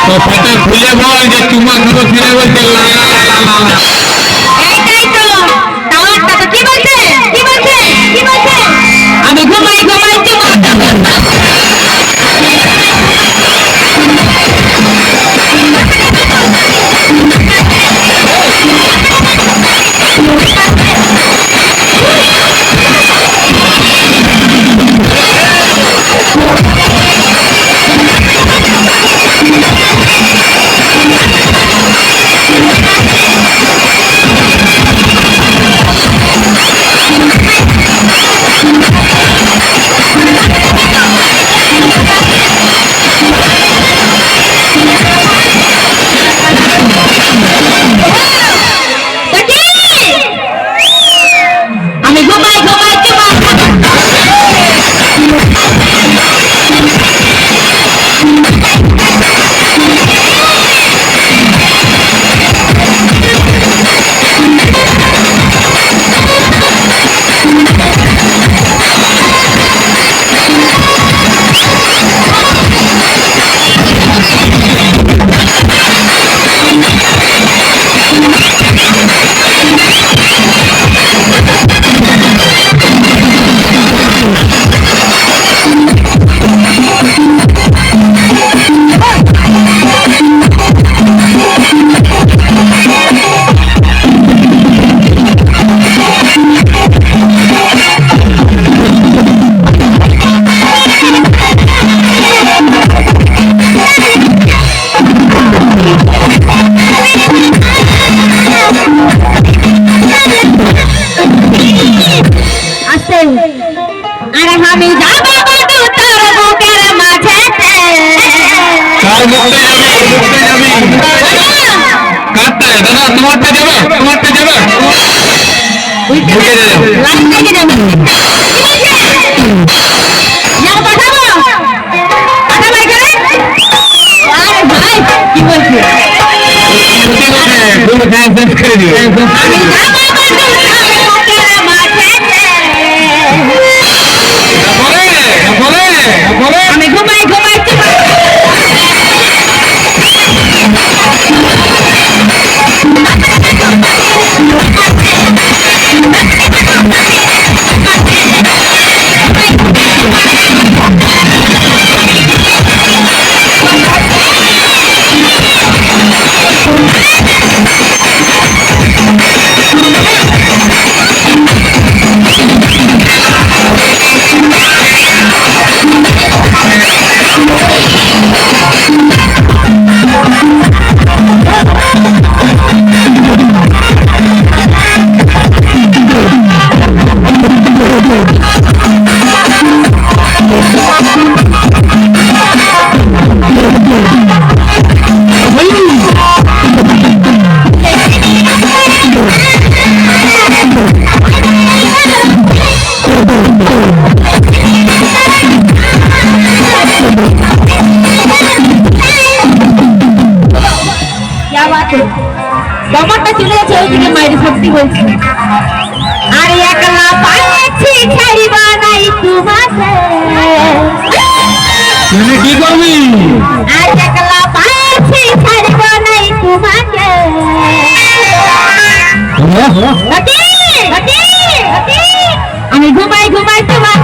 তো ফটো খুলে বল যে চুমা খাবো ফিরে বলছে এইটাই তো টাওয়ারটা তো কি বলছে কি বলছে কি বলছে আমি ঘুমাই ঘুমাই চুমা আমি ঘুমাই ঘুমাই কমরটা চলে যাচ্ছে ওইদিকে মায়ের সত্যি বলছি আর একলা পাইছি ছাড়িবা নাই তোমাকে তুমি কি করবি আর একলা পাইছি ছাড়িবা নাই তোমাকে আমি ঘুমাই ঘুমাই তোমার